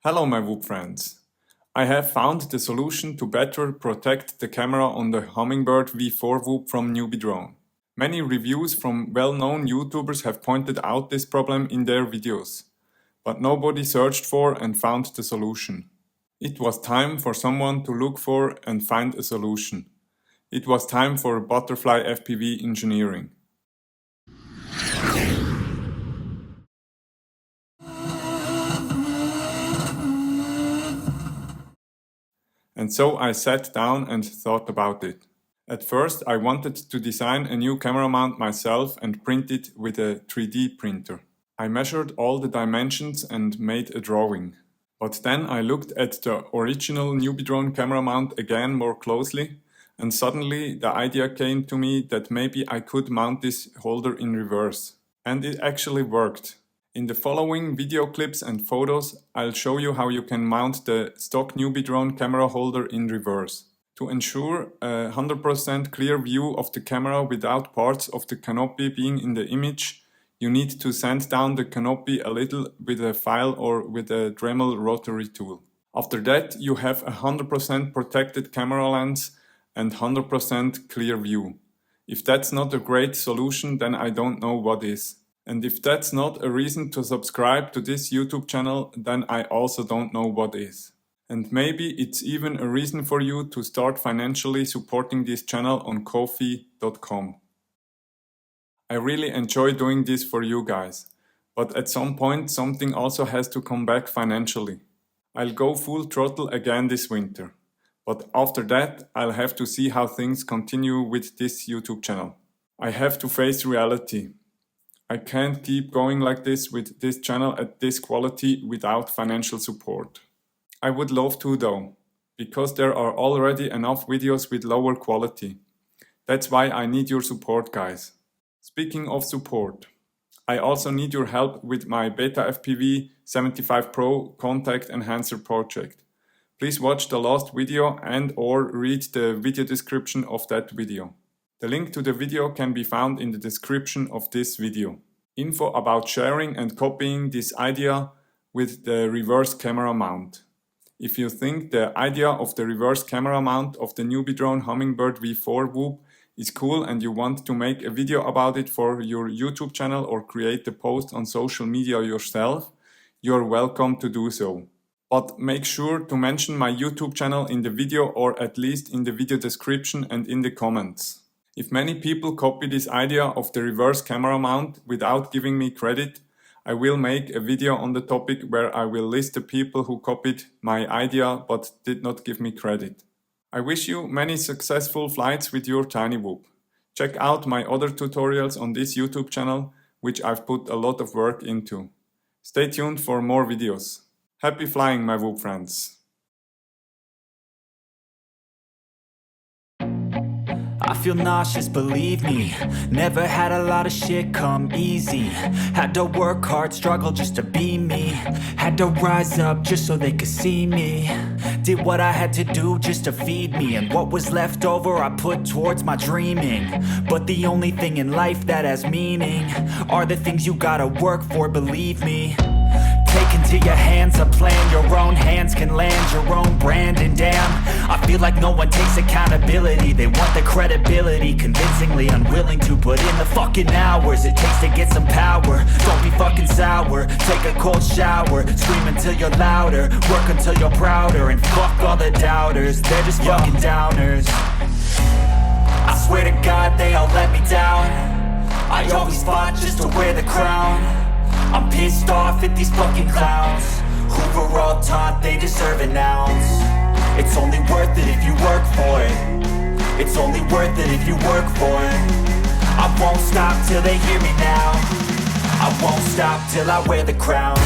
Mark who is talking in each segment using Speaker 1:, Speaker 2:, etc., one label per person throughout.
Speaker 1: Hello my Whoop friends. I have found the solution to better protect the camera on the Hummingbird V4 Whoop from NewBeeDrone. Many reviews from well-known YouTubers have pointed out this problem in their videos, but nobody searched for and found the solution. It was time for someone to look for and find a solution. It was time for ButterflyFPV Engineering. And so I sat down and thought about it. At first I wanted to design a new camera mount myself and print it with a 3D printer. I measured all the dimensions and made a drawing. But then I looked at the original NewBeeDrone camera mount again more closely, and suddenly the idea came to me that maybe I could mount this holder in reverse. And it actually worked. In the following video clips and photos, I'll show you how you can mount the stock NewBeeDrone camera holder in reverse. To ensure a 100% clear view of the camera without parts of the canopy being in the image, you need to sand down the canopy a little with a file or with a Dremel rotary tool. After that, you have a 100% protected camera lens and 100% clear view. If that's not a great solution, then I don't know what is. And if that's not a reason to subscribe to this YouTube channel, then I also don't know what is. And maybe it's even a reason for you to start financially supporting this channel on Ko-fi.com. I really enjoy doing this for you guys, but at some point something also has to come back financially. I'll go full throttle again this winter, but after that I'll have to see how things continue with this YouTube channel. I have to face reality. I can't keep going like this with this channel at this quality without financial support. I would love to though, because there are already enough videos with lower quality. That's why I need your support, guys. Speaking of support, I also need your help with my Beta FPV 75 Pro contact enhancer project. Please watch the last video and/or read the video description of that video. The link to the video can be found in the description of this video. Info about sharing and copying this idea with the reverse camera mount. If you think the idea of the reverse camera mount of the NewBeeDrone Hummingbird V4 Whoop is cool and you want to make a video about it for your YouTube channel or create a post on social media yourself, you're welcome to do so. But make sure to mention my YouTube channel in the video or at least in the video description and in the comments. If many people copy this idea of the reverse camera mount without giving me credit, I will make a video on the topic where I will list the people who copied my idea but did not give me credit. I wish you many successful flights with your tiny whoop. Check out my other tutorials on this YouTube channel, which I've put a lot of work into. Stay tuned for more videos. Happy flying, my whoop friends!
Speaker 2: I feel nauseous, believe me. Never had a lot of shit come easy. Had to work hard, struggle just to be me. Had to rise up just so they could see me. Did what I had to do just to feed me. And what was left over I put towards my dreaming. But the only thing in life that has meaning are the things you gotta work for, believe me. Take into your hands a plan, your own hands can land your own brand. And damn, I feel like no one takes accountability. They want the credibility, convincingly unwilling to put in the fucking hours it takes to get some power. Don't be fucking sour, take a cold shower. Scream until you're louder, work until you're prouder. And fuck all the doubters, they're just fucking downers. I swear to God they all let me down. I always fought just to wear the crown. I'm pissed off at these fucking clowns who were all taught they deserve an ounce. It's only worth it if you work for it. It's only worth it if you work for it. I won't stop till they hear me now. I won't stop till I wear the crown.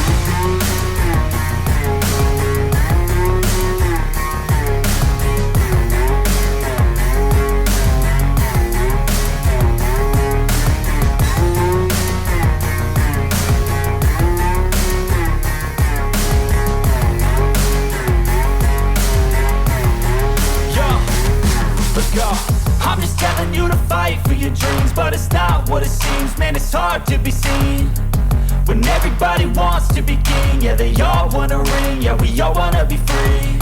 Speaker 2: I'm just telling you to fight for your dreams, but it's not what it seems. Man, it's hard to be seen When everybody wants to be king, yeah, they all wanna ring, yeah, we all wanna be free.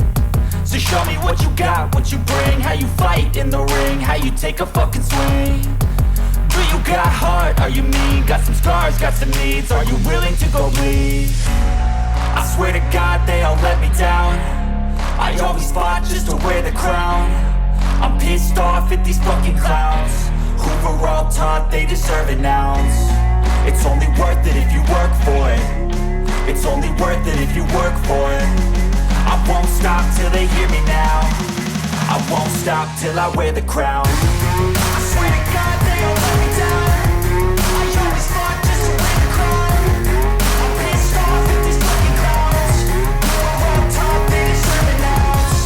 Speaker 2: So show me what you got, what you bring, how you fight in the ring, how you take a fucking swing. Do you got heart, are you mean, got some scars, got some needs, are you willing to go bleed? I swear to God they all let me down, I always fought just to wear the crown. I'm pissed off at these fucking clowns who were all taught they deserve an ounce. It's only worth it if you work for it. It's only worth it if you work for it. I won't stop till they hear me now. I won't stop till I wear the crown. I swear to God they all let me down, I always fought just to wear the crown. I'm pissed off at these fucking clowns who were all taught they deserve an ounce.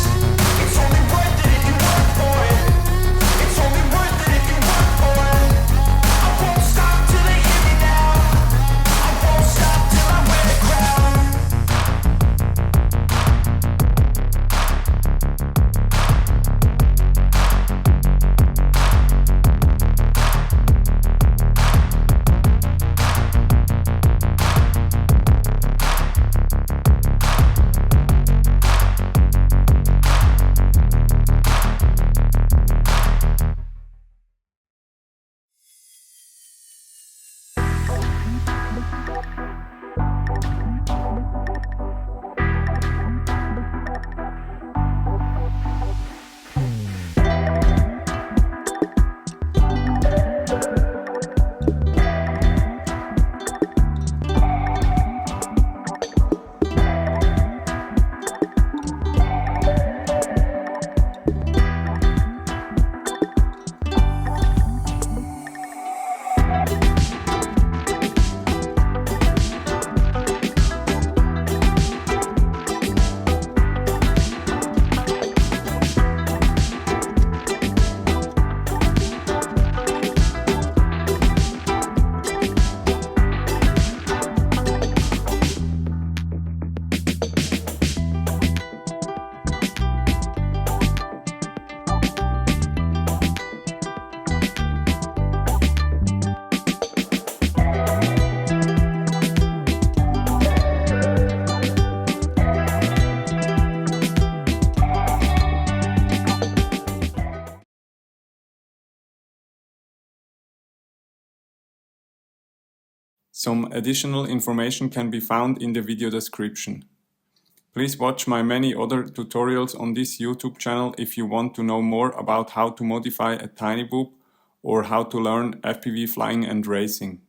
Speaker 2: It's only worth it if you work for it. It's only worth it if you work for it. I won't stop till they hear me now. I won't stop till I wear the crown.
Speaker 1: Some additional information can be found in the video description. Please watch my many other tutorials on this YouTube channel if you want to know more about how to modify a tiny boob or how to learn FPV flying and racing.